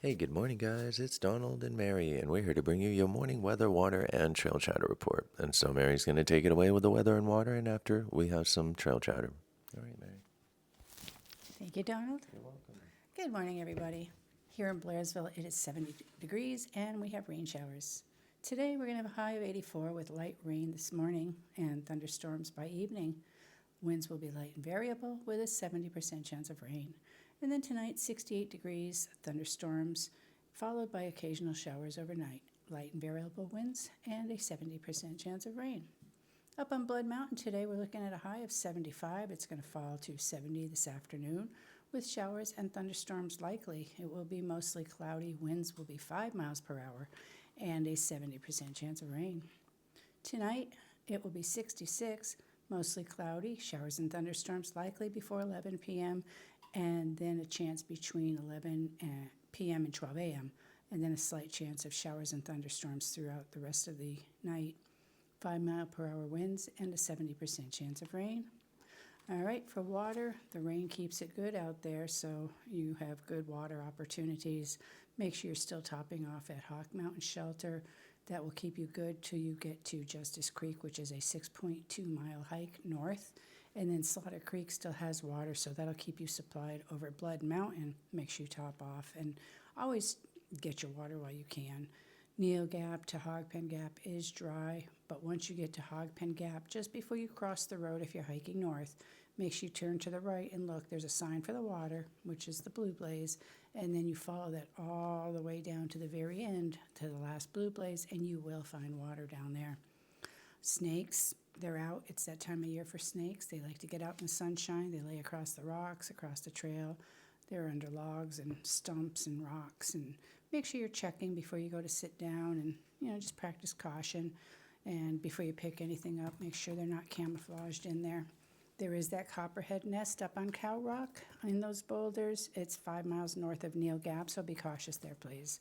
Hey, good morning, guys. It's Donald and Mary, and we're here to bring you your morning weather, water, and trail chatter report. And so Mary's going to take it away with the weather and water, and after we have some trail chatter. All right, Mary. Thank you, Donald. You're welcome. Good morning, everybody. Here in Blairsville, it is 70 degrees and we have rain showers. Today, we're going to have a high of 84 with light rain this morning and thunderstorms by evening. Winds will be light and variable with a 70% chance of rain. And then tonight, 68 degrees, thunderstorms, followed by occasional showers overnight, light and variable winds, and a 70% chance of rain. Up on Blood Mountain today, we're looking at a high of 75. It's going to fall to 70 this afternoon with showers and thunderstorms likely. It will be mostly cloudy. Winds will be 5 miles per hour and a 70% chance of rain. Tonight, it will be 66, mostly cloudy, showers and thunderstorms likely before 11 p.m., and then a chance between 11 p.m. and 12 a.m., and then a slight chance of showers and thunderstorms throughout the rest of the night. 5-mile-per-hour winds and a 70% chance of rain. All right, for water, the rain keeps it good out there, so you have good water opportunities. Make sure you're still topping off at Hawk Mountain Shelter. That will keep you good till you get to Justice Creek, which is a 6.2-mile hike north. And then Slaughter Creek still has water, so that'll keep you supplied over Blood Mountain. Make sure you top off and always get your water while you can. Neal Gap to Hogpen Gap is dry, but once you get to Hogpen Gap, just before you cross the road if you're hiking north, make sure you turn to the right and look. There's a sign for the water, which is the Blue Blaze, and then you follow that all the way down to the very end, to the last Blue Blaze, and you will find water down there. Snakes, they're out. It's that time of year for snakes. They like to get out in the sunshine. They lay across the rocks, across the trail. They're under logs and stumps and rocks, and make sure you're checking before you go to sit down and, just practice caution. And before you pick anything up, make sure they're not camouflaged in there. There is that copperhead nest up on Cow Rock in those boulders. It's 5 miles north of Neal Gap, so be cautious there, please.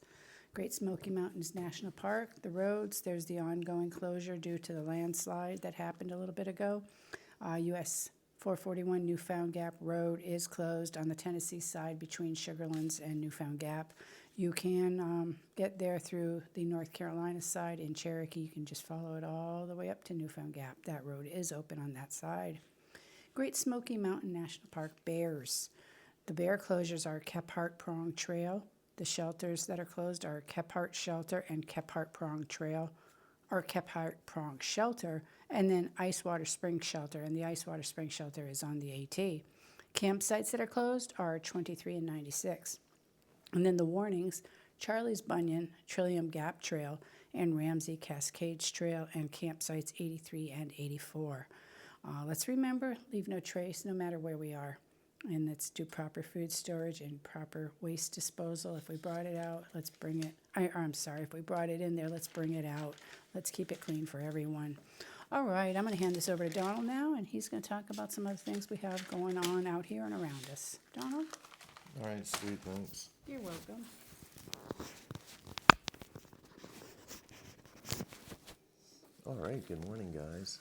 Great Smoky Mountains National Park, the roads, there's the ongoing closure due to the landslide that happened a little bit ago. US 441 Newfound Gap Road is closed on the Tennessee side between Sugarlands and Newfound Gap. You can get there through the North Carolina side in Cherokee. You can just follow it all the way up to Newfound Gap. That road is open on that side. Great Smoky Mountain National Park Bears. The bear closures are Kephart Prong Trail. The shelters that are closed are Kephart Shelter and Kephart Prong Trail, or Kephart Prong Shelter, and then Icewater Spring Shelter, and the Icewater Spring Shelter is on the AT. Campsites that are closed are 23 and 96. And then the warnings, Charlie's Bunyan, Trillium Gap Trail, and Ramsey Cascades Trail, and campsites 83 and 84. Let's remember, leave no trace no matter where we are. And let's do proper food storage and proper waste disposal. If we brought it out, let's bring it, if we brought it in there, let's bring it out. Let's keep it clean for everyone. All right, I'm going to hand this over to Donald now, and he's going to talk about some other things we have going on out here and around us. Donald? All right, sweet, thanks. You're welcome. All right, good morning, guys.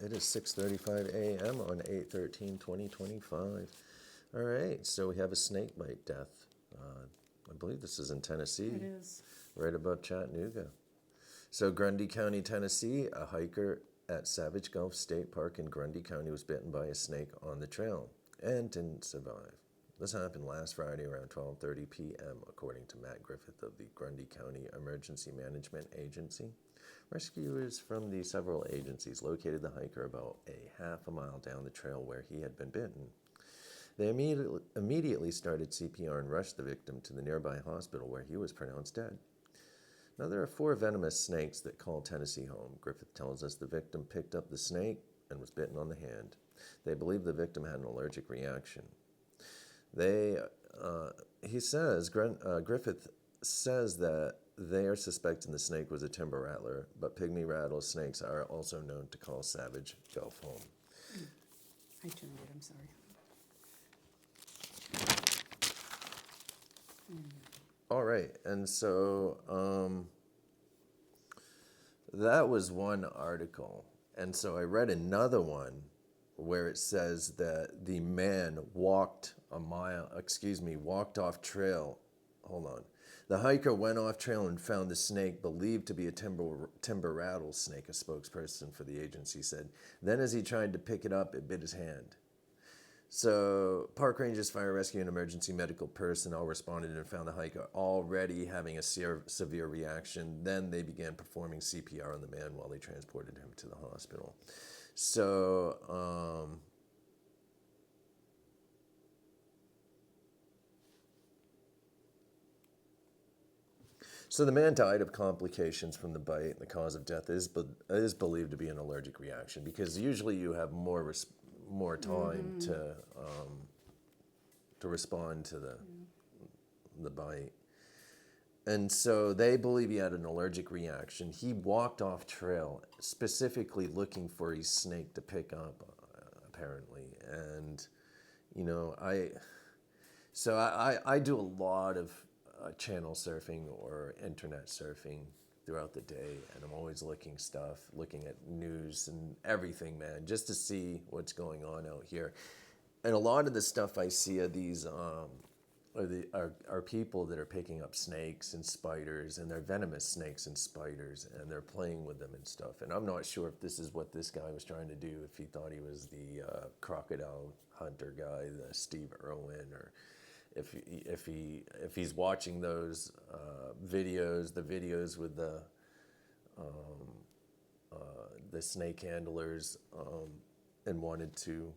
It is 6:35 a.m. on 8/13/2025. All right, so we have a snake bite death. I believe this is in Tennessee. It is. Right above Chattanooga. So Grundy County, Tennessee, a hiker at Savage Gulf State Park in Grundy County was bitten by a snake on the trail and didn't survive. This happened last Friday around 12:30 p.m., according to Matt Griffith of the Grundy County Emergency Management Agency. Rescuers from the several agencies located the hiker about a half a mile down the trail where he had been bitten. They immediately started CPR and rushed the victim to the nearby hospital where he was pronounced dead. Now, there are 4 venomous snakes that call Tennessee home. Griffith tells us the victim picked up the snake and was bitten on the hand. They believe the victim had an allergic reaction. Griffith says that they are suspecting the snake was a timber rattler, but pygmy rattlesnakes are also known to call Savage Gulf home. I turned it, I'm sorry. All right, and so that was one article. And so I read another one where it says that the man walked off trail. Hold on. The hiker went off trail and found the snake believed to be a timber rattlesnake, a spokesperson for the agency said. Then as he tried to pick it up, it bit his hand. So park rangers, fire rescue, and emergency medical personnel responded and found the hiker already having a severe reaction. Then they began performing CPR on the man while they transported him to the hospital. So So the man died of complications from the bite. The cause of death is believed to be an allergic reaction, because usually you have more time to respond to the bite. And so they believe he had an allergic reaction. He walked off trail specifically looking for a snake to pick up, apparently. And you know, I do a lot of channel surfing or internet surfing throughout the day, and I'm always looking at news and everything, man, just to see what's going on out here. And a lot of the stuff I see of these are people that are picking up snakes and spiders, and they're venomous snakes and spiders, and they're playing with them and stuff. And I'm not sure if this is what this guy was trying to do, if he thought he was the crocodile hunter guy, the Steve Irwin, or if he's watching those videos with the snake handlers, and wanted to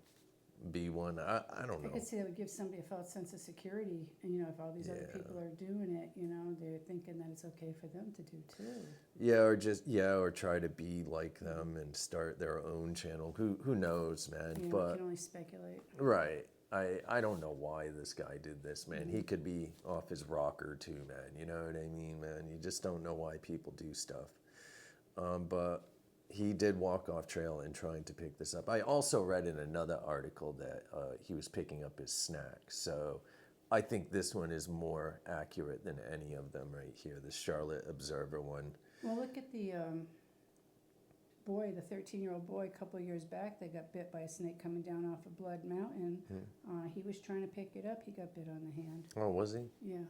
be one. I don't know. I could see that would give somebody a false sense of security, and you know, if all these other people are doing it, you know, they're thinking that it's okay for them to do too. Or try to be like them and start their own channel. Who knows, man? Yeah, but we can only speculate. Right. I don't know why this guy did this, man. He could be off his rocker too, man. You know what I mean, man? You just don't know why people do stuff. But he did walk off trail in trying to pick this up. I also read in another article that he was picking up his snack. So I think this one is more accurate than any of them right here, the Charlotte Observer one. Well, look at the boy, the 13-year-old boy, a couple of years back, they got bit by a snake coming down off of Blood Mountain. He was trying to pick it up. He got bit on the hand. Oh, was he? Yeah.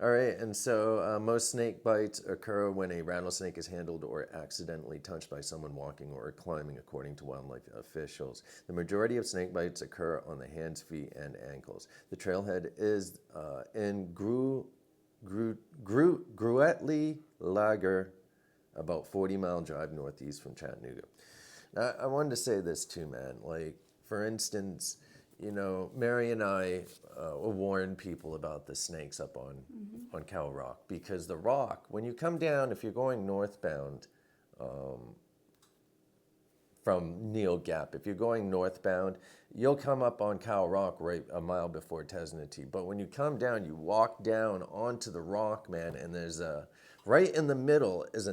All right, and so most snake bites occur when a rattlesnake is handled or accidentally touched by someone walking or climbing, according to wildlife officials. The majority of snake bites occur on the hands, feet, and ankles. The trailhead is in Gruetly Lager, about 40-mile drive northeast from Chattanooga. Now, I wanted to say this too, man. Like, for instance, you know, Mary and I warn people about the snakes up on Cow Rock, because the rock, when you come down, if you're going northbound from Neil Gap, if you're going northbound, you'll come up on Cow Rock right a mile before Tesnity. But when you come down, you walk down onto the rock, man, and there's right in the middle is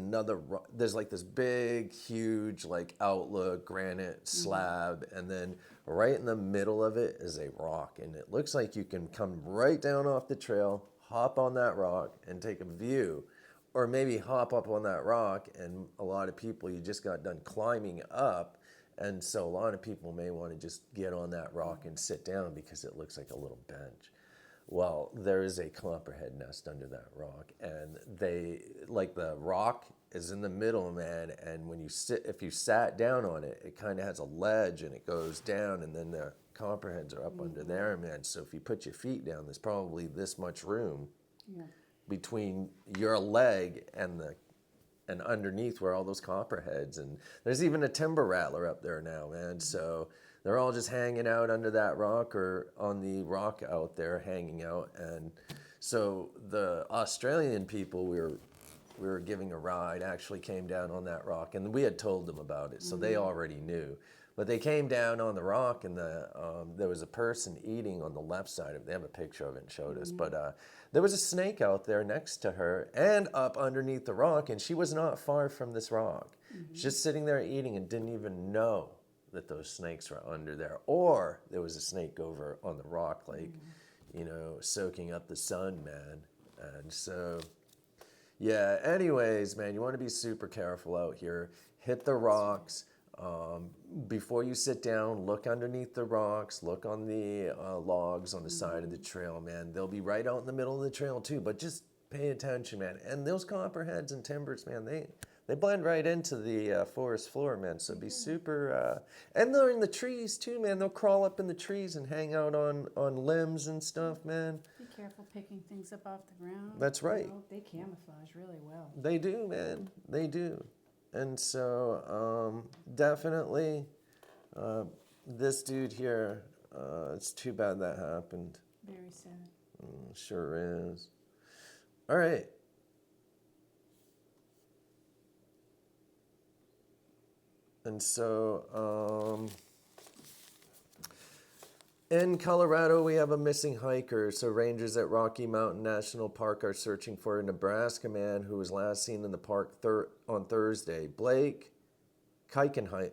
there's like this big, huge, like outlook granite slab, and then right in the middle of it is a rock, and it looks like you can come right down off the trail, hop on that rock, and take a view, or maybe hop up on that rock, and a lot of people, you just got done climbing up, and so a lot of people may want to just get on that rock and sit down because it looks like a little bench. Well, there is a copperhead nest under that rock, and the rock is in the middle, man, and if you sat down on it, it kind of has a ledge and it goes down, and then the copperheads are up under there, man. So if you put your feet down, there's probably this much room between your leg and underneath where all those copperheads, and there's even a timber rattler up there now, man. So they're all just hanging out under that rock or on the rock out there hanging out. And so the Australian people we were giving a ride actually came down on that rock, and we had told them about it, so they already knew. But they came down on the rock, and there was a person eating on the left side of it. They have a picture of it and showed us. But there was a snake out there next to her and up underneath the rock, and she was not far from this rock. Just sitting there eating and didn't even know that those snakes were under there. Or there was a snake over on the rock, like, you know, soaking up the sun, man. And so, yeah, anyways, man, you want to be super careful out here. Hit the rocks. Before you sit down, look underneath the rocks, look on the logs on the side of the trail, man. They'll be right out in the middle of the trail too, but just pay attention, man. And those copperheads and timbers, man, they blend right into the forest floor, man. So be super, and they're in the trees too, man. They'll crawl up in the trees and hang out on limbs and stuff, man. Be careful picking things up off the ground. That's right. They camouflage really well. They do, man. They do. And so definitely this dude here, it's too bad that happened. Very sad. Sure is. All right. And so in Colorado, we have a missing hiker. So rangers at Rocky Mountain National Park are searching for a Nebraska man who was last seen in the park on Thursday. Blake Kuikenheifer,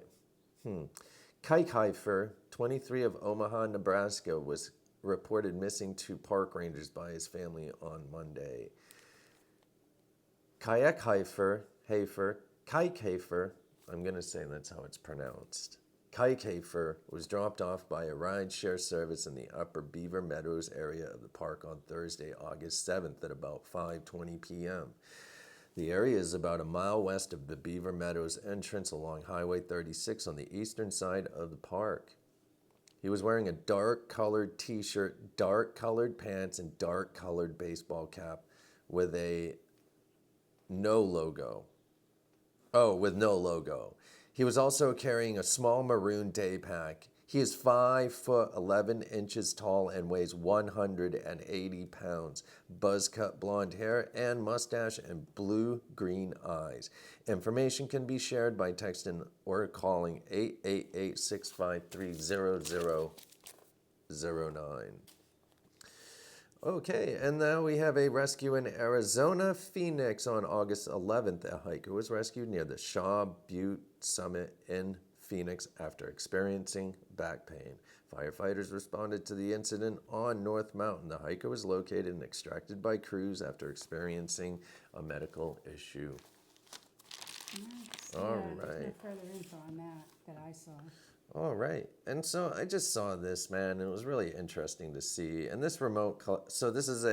23 of Omaha, Nebraska, was reported missing to park rangers by his family on Monday. Kuikenheifer, I'm going to say that's how it's pronounced. Kuikenheifer was dropped off by a ride-share service in the Upper Beaver Meadows area of the park on Thursday, August 7th at about 5:20 p.m. The area is about a mile west of the Beaver Meadows entrance along Highway 36 on the eastern side of the park. He was wearing a dark-colored t-shirt, dark-colored pants, and dark-colored baseball cap with no logo. He was also carrying a small maroon day pack. He is 5 foot 11 inches tall and weighs 180 pounds. Buzz-cut blonde hair and mustache and blue-green eyes. Information can be shared by texting or calling 888-653-0009. Okay, and now we have a rescue in Arizona, Phoenix. On August 11th, a hiker was rescued near the Shaw Butte Summit in Phoenix after experiencing back pain. Firefighters responded to the incident on North Mountain. The hiker was located and extracted by crews after experiencing a medical issue. Nice. All There's right. no further info on that I saw. All right. And so I just saw this, man, and it was really interesting to see. And this so this is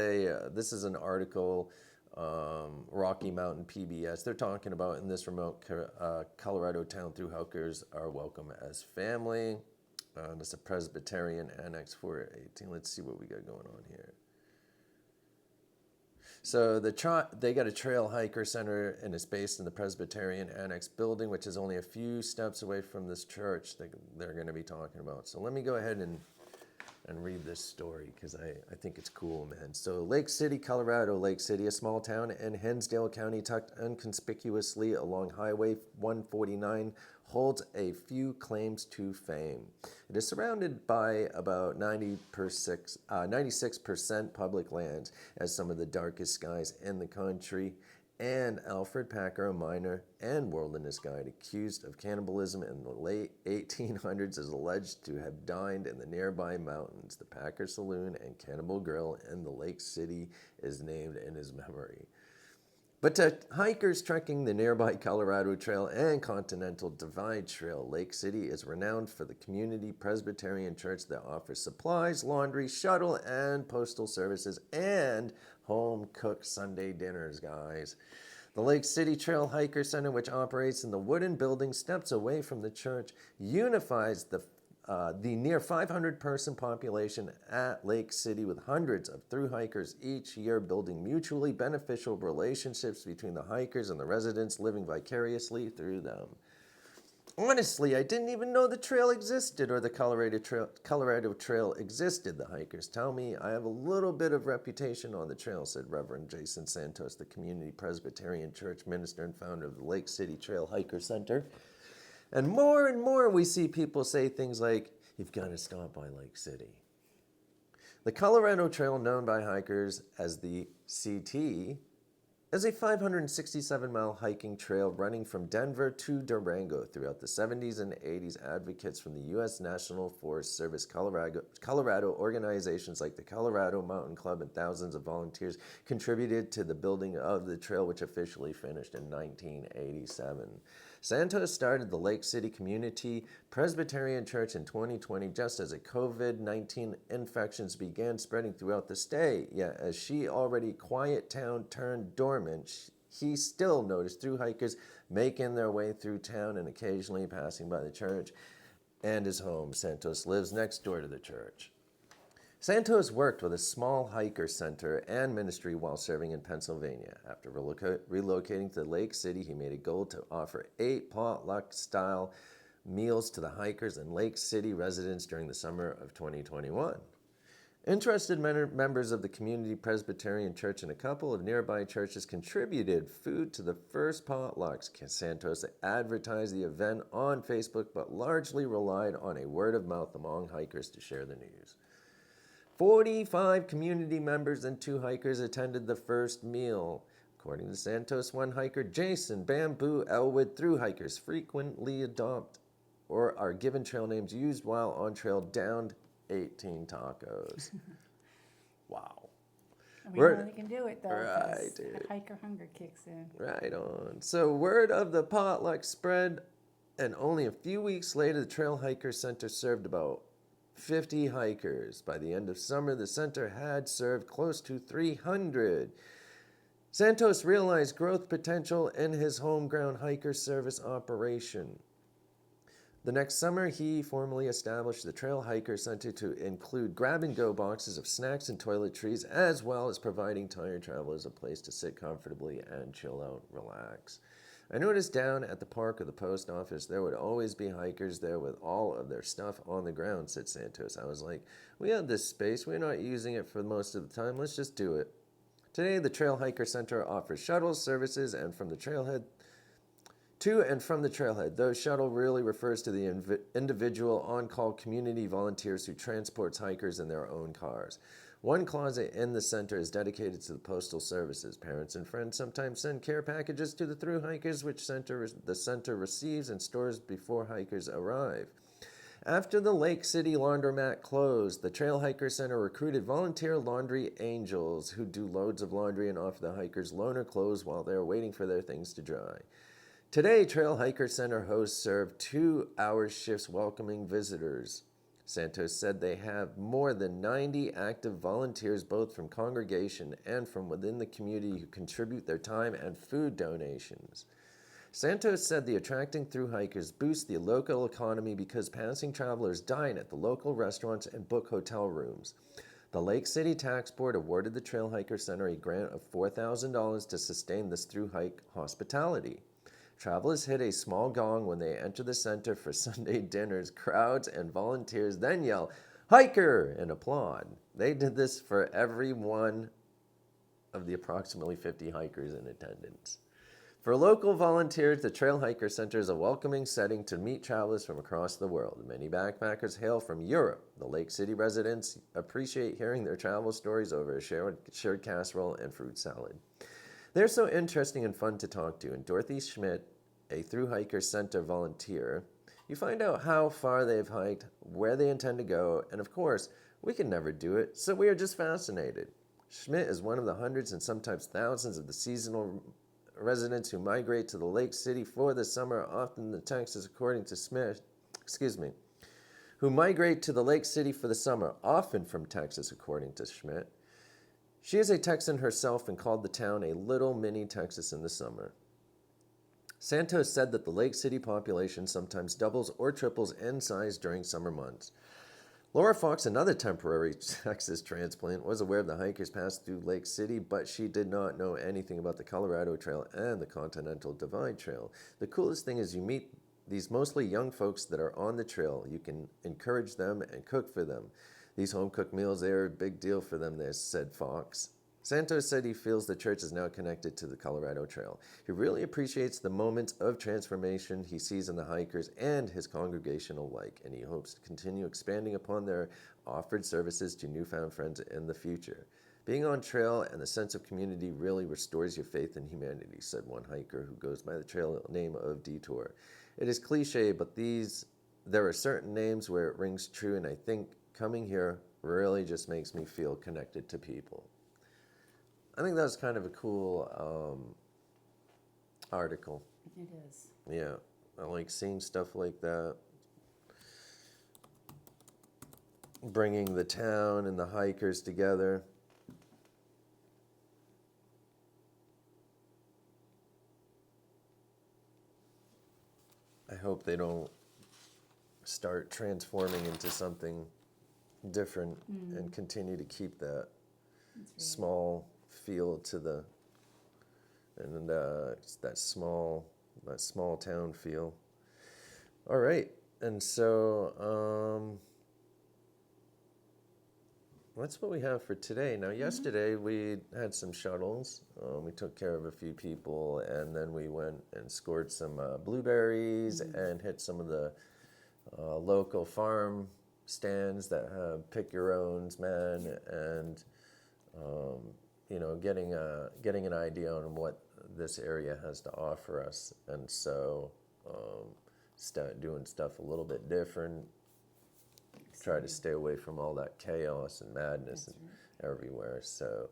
an article, Rocky Mountain PBS. They're talking about in this remote Colorado town through hikers are welcome as family. It's a Presbyterian Annex 418. Let's see what we got going on here. So they got a trail hiker center, and it's based in the Presbyterian Annex building, which is only a few steps away from this church that they're going to be talking about. So let me go ahead and read this story because I think it's cool, man. So Lake City, Colorado. Lake City, a small town in Hinsdale County tucked inconspicuously along Highway 149, holds a few claims to fame. It is surrounded by about 96% public lands, as some of the darkest skies in the country. And Alfred Packer, a miner and wilderness guide accused of cannibalism in the late 1800s, is alleged to have dined in the nearby mountains. The Packer Saloon and Cannibal Grill in the Lake City is named in his memory. But to hikers trekking the nearby Colorado Trail and Continental Divide Trail, Lake City is renowned for the community Presbyterian church that offers supplies, laundry, shuttle, and postal services, and home-cooked Sunday dinners, guys. The Lake City Trail Hiker Center, which operates in the wooden building steps away from the church, unifies the near 500-person population at Lake City with hundreds of through hikers each year, building mutually beneficial relationships between the hikers and the residents living vicariously through them. Honestly, I didn't even know the trail existed or the Colorado Trail existed, the hikers tell me. I have a little bit of reputation on the trail, said Reverend Jason Santos, the Community Presbyterian Church minister and founder of the Lake City Trail Hiker Center. And more we see people say things like, you've got to stop by Lake City. The Colorado Trail, known by hikers as the CT, is a 567-mile hiking trail running from Denver to Durango. Throughout the 70s and 80s, advocates from the U.S. National Forest Service, Colorado organizations like the Colorado Mountain Club, and thousands of volunteers contributed to the building of the trail, which officially finished in 1987. Santos started the Lake City Community Presbyterian Church in 2020 just as a COVID-19 infections began spreading throughout the state. Yet, as she already quiet town turned dormant, he still noticed through hikers making their way through town and occasionally passing by the church and his home. Santos lives next door to the church. Santos worked with a small hiker center and ministry while serving in Pennsylvania. After relocating to Lake City, he made a goal to offer 8 potluck-style meals to the hikers and Lake City residents during the summer of 2021. Interested members of the Community Presbyterian Church and a couple of nearby churches contributed food to the first potlucks. Santos advertised the event on Facebook, but largely relied on a word of mouth among hikers to share the news. 45 community members and 2 hikers attended the first meal. According to Santos, one hiker, Jason Bamboo Elwood, through hikers frequently adopt or are given trail names used while on trail, downed 18 tacos. Wow. We know they can do it, though. Right, 'Cause the hiker hunger kicks in. Right on. So word of the potluck spread, and only a few weeks later, the Trail Hiker Center served about 50 hikers. By the end of summer, the center had served close to 300. Santos realized growth potential in his homegrown hiker service operation. The next summer, he formally established the Trail Hiker Center to include grab-and-go boxes of snacks and toiletries, as well as providing tired travelers a place to sit comfortably and chill out, relax. I noticed down at the park or the post office, there would always be hikers there with all of their stuff on the ground, said Santos. I was like, we have this space. We're not using it for most of the time. Let's just do it. Today, the Trail Hiker Center offers shuttle services and from the trailhead to and from the trailhead. Though shuttle really refers to the individual on-call community volunteers who transports hikers in their own cars. One closet in the center is dedicated to the postal services. Parents and friends sometimes send care packages to the through hikers, which the center receives and stores before hikers arrive. After the Lake City laundromat closed, the Trail Hiker Center recruited volunteer laundry angels who do loads of laundry and offer the hikers loaner clothes while they're waiting for their things to dry. Today, Trail Hiker Center hosts serve 2-hour shifts welcoming visitors. Santos said they have more than 90 active volunteers, both from congregation and from within the community, who contribute their time and food donations. Santos said the attracting through hikers boosts the local economy because passing travelers dine at the local restaurants and book hotel rooms. The Lake City Tax Board awarded the Trail Hiker Center a grant of $4,000 to sustain this through hike hospitality. Travelers hit a small gong when they enter the center for Sunday dinners. Crowds and volunteers then yell, "Hiker!" and applaud. They did this for every one of the approximately 50 hikers in attendance. For local volunteers, the Trail Hiker Center is a welcoming setting to meet travelers from across the world. Many backpackers hail from Europe. The Lake City residents appreciate hearing their travel stories over a shared casserole and fruit salad. They're so interesting and fun to talk to. And Dorothy Schmidt, a Through Hiker Center volunteer, you find out how far they've hiked, where they intend to go, and of course, we can never do it, so we are just fascinated. Schmidt is one of the hundreds and sometimes thousands of the seasonal residents who migrate to the Lake City for the summer, often the Texas, according to Schmidt, who migrate to the Lake City for the summer, often from Texas, according to Schmidt. She is a Texan herself and called the town a little mini Texas in the summer. Santos said that the Lake City population sometimes doubles or triples in size during summer months. Laura Fox, another temporary Texas transplant, was aware of the hikers passed through Lake City, but she did not know anything about the Colorado Trail and the Continental Divide Trail. The coolest thing is you meet these mostly young folks that are on the trail. You can encourage them and cook for them. These home-cooked meals, they are a big deal for them, said Fox. Santos said he feels the church is now connected to the Colorado Trail. He really appreciates the moments of transformation he sees in the hikers and his congregation alike, and he hopes to continue expanding upon their offered services to newfound friends in the future. Being on trail and the sense of community really restores your faith in humanity, said one hiker who goes by the trail name of Detour. It is cliche, but there are certain names where it rings true, and I think coming here really just makes me feel connected to people. I think that was kind of a cool article. It is. Yeah. I like seeing stuff like that. Bringing the town and the hikers together. I hope they don't start transforming into something different and continue to keep that That's right. small feel to the, and that small town feel. All right, and so that's what we have for today. Now, yesterday we had some shuttles. We took care of a few people, and then we went and scored some blueberries and hit some of the local farm stands that have pick your owns, man, and getting an idea on what this area has to offer us, and so start doing stuff a little bit different. Try to stay away from all that chaos and madness everywhere. So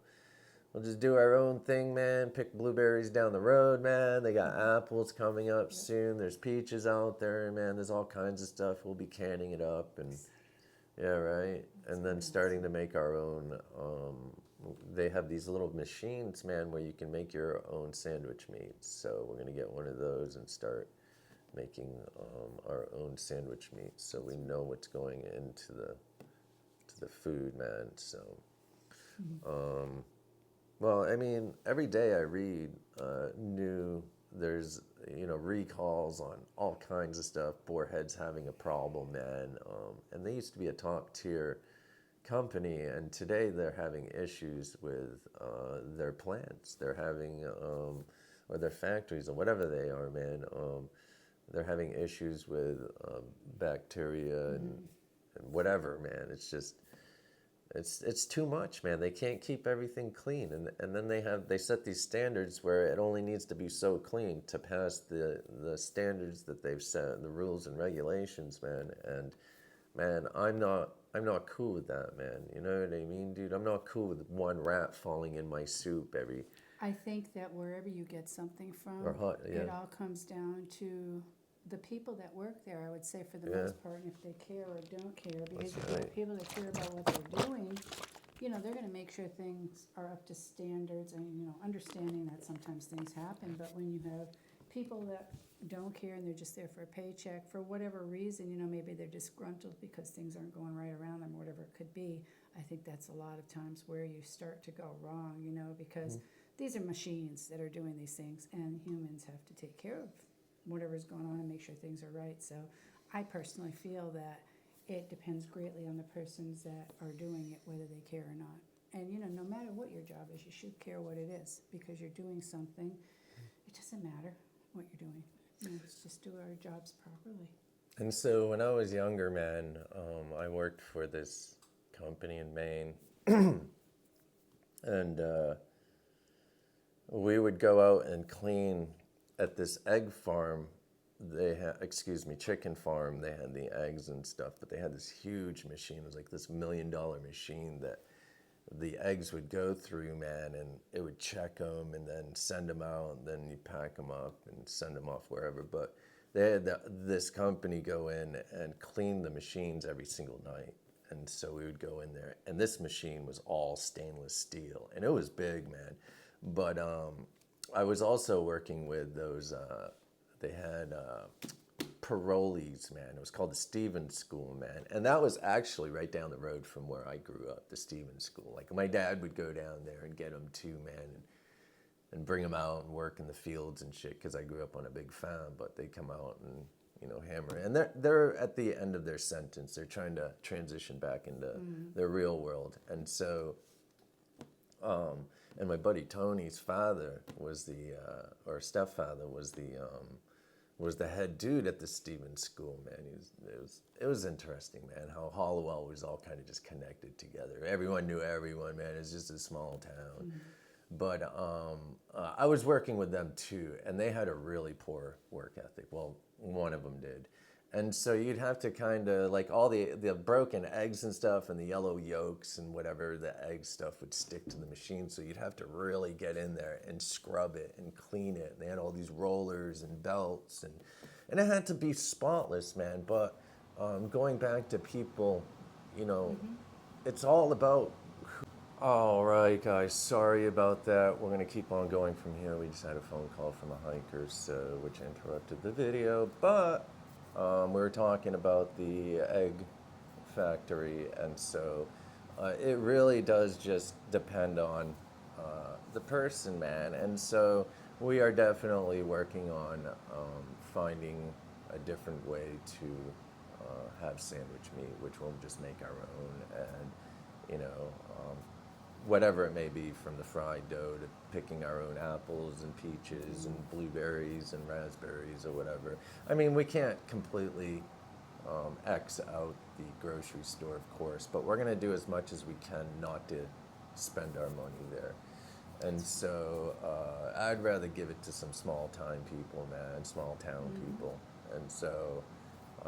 we'll just do our own thing, man. Pick blueberries down the road, man. They got apples coming up soon. There's peaches out there, man. There's all kinds of stuff. We'll be canning it up and yeah, right. And then starting to make our own. They have these little machines, man, where you can make your own sandwich meats. So we're gonna get one of those and start making our own sandwich meats, so we know what's going into the food, man. So, well, I mean, every day I read there's recalls on all kinds of stuff. Boarhead's having a problem, man, and they used to be a top tier company, and today they're having issues with their plants. They're having or their factories or whatever they are, man. They're having issues with bacteria and whatever, man. It's just, it's too much, man. They can't keep everything clean, and then they set these standards where it only needs to be so clean to pass the standards that they've set, the rules and regulations, man. And man, I'm not cool with that, man. You know what I mean, dude? I'm not cool with one rat falling in my soup every. I think that wherever you get something from, it all comes down to the people that work there, I would say, for the most part, and if they care or don't care. Because if you have people that care about what they're doing, they're going to make sure things are up to standards and, understanding that sometimes things happen. But when you have people that don't care and they're just there for a paycheck, for whatever reason, maybe they're disgruntled because things aren't going right around them, whatever it could be, I think that's a lot of times where you start to go wrong, because these are machines that are doing these things, and humans have to take care of whatever's going on and make sure things are right. So I personally feel that it depends greatly on the persons that are doing it, whether they care or not. And, no matter what your job is, you should care what it is, because you're doing something. It doesn't matter what you're doing. Let's just do our jobs properly. And so when I was younger, man, I worked for this company in Maine, and we would go out and clean at this egg farm. They had, chicken farm. They had the eggs and stuff, but they had this huge machine. It was like this $1 million machine that the eggs would go through, man, and it would check them and then send them out, and then you pack them up and send them off wherever. But they had this company go in and clean the machines every single night. And so we would go in there, and this machine was all stainless steel, and it was big, man. But I was also working with those, they had parolees, man. It was called the Stevens School, man. And that was actually right down the road from where I grew up, the Stevens School. Like, my dad would go down there and get them too, man, and bring them out and work in the fields and shit, because I grew up on a big farm. But they come out and, hammer. And they're at the end of their sentence. They're trying to transition back into the real world. And so, and my buddy Tony's father was or stepfather was the head dude at the Stevens School, man. It was interesting, man, how Hollowell was all kind of just connected together. Everyone knew everyone, man. It's just a small town. But I was working with them too, and they had a really poor work ethic. Well, one of them did. And so you'd have to kind of, like, all the broken eggs and stuff and the yellow yolks and whatever, the egg stuff would stick to the machine. So you'd have to really get in there and scrub it and clean it. And they had all these rollers and belts. and it had to be spotless, man. But going back to people, you know, it's all about. All right, guys. Sorry about that. We're gonna keep on going from here. We just had a phone call from a hiker, so which interrupted the video. But we were talking about the egg factory, and so it really does just depend on the person, man. And so we are definitely working on finding a different way to have sandwich meat, which we'll just make our own, and you know, whatever it may be, from the fried dough to picking our own apples and peaches and blueberries and raspberries or whatever. I mean, we can't completely X out the grocery store, of course, but we're going to do as much as we can not to spend our money there. And so I'd rather give it to some small time people, man, small town people. And so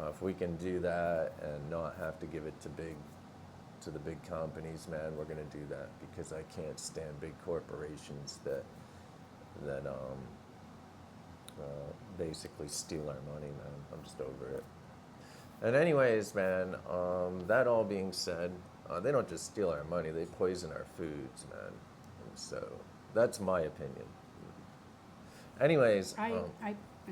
if we can do that and not have to give it to the big companies, man, we're going to do that, because I can't stand big corporations that basically steal our money, man. I'm just over it. And anyways, man, that all being said, they don't just steal our money, they poison our foods, man. And so that's my opinion. Anyways, I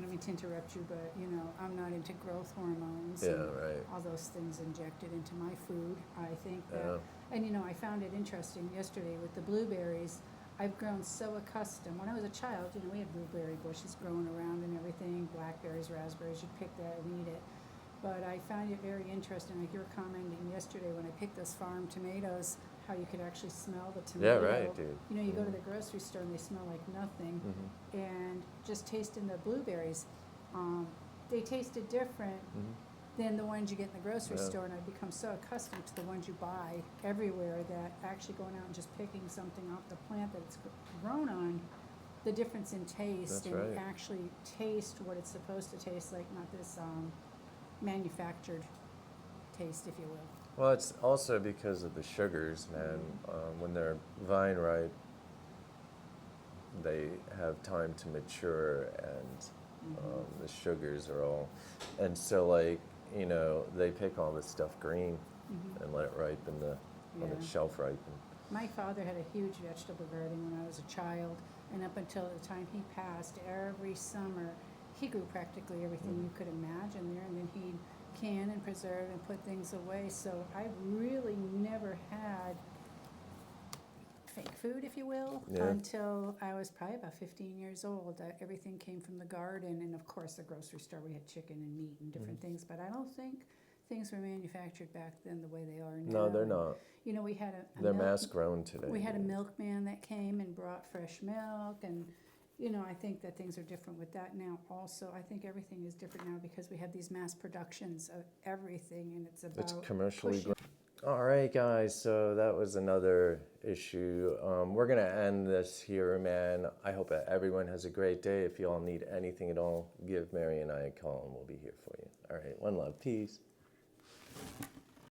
don't mean to interrupt you, but you know, I'm not into growth hormones yeah, and right. all those things injected into my food. I think that, Yeah. and you know, I found it interesting yesterday with the blueberries. I've grown so accustomed. When I was a child, you know, we had blueberry bushes growing around and everything, blackberries, raspberries, you'd pick that and eat it. But I find it very interesting, like you were commenting yesterday when I picked those farm tomatoes, how you could actually smell the Yeah, tomato. right, dude. You know, you go to the grocery store and they smell like nothing. And just tasting the blueberries, they tasted different than the ones you get in the grocery Yeah. store. And I've become so accustomed to the ones you buy everywhere that actually going out and just picking something off the plant that it's grown on, the difference in taste, That's and right. actually taste what it's supposed to taste like, not this manufactured taste, if you will. Well, it's also because of the sugars, man. When they're vine ripe, they have time to mature, and the sugars are all, and so like, you know, they pick all this stuff green and let it ripen, let it Yeah. shelf ripen. My father had a huge vegetable garden when I was a child, and up until the time he passed, every summer he grew practically everything you could imagine there, and then he'd can and preserve and put things away. So I really never had fake food, if you will, Yeah. until I was probably about 15 years old. Everything came from the garden, and of course the grocery store, we had chicken and meat and different things, but I don't think things were manufactured back then the way they are now. No, they're And, not. you know, we had They're mass grown today. we had a milkman that came and brought fresh milk, and you know, I think that things are different with that now also. I think everything is different now because we have these mass productions of everything, and it's about It's commercially pushing. grown. All right, guys, so that was another issue. We're going to end this here, man. I hope that everyone has a great day. If you all need anything at all, give Mary and I a call, and we'll be here for you. All right, one love. Peace.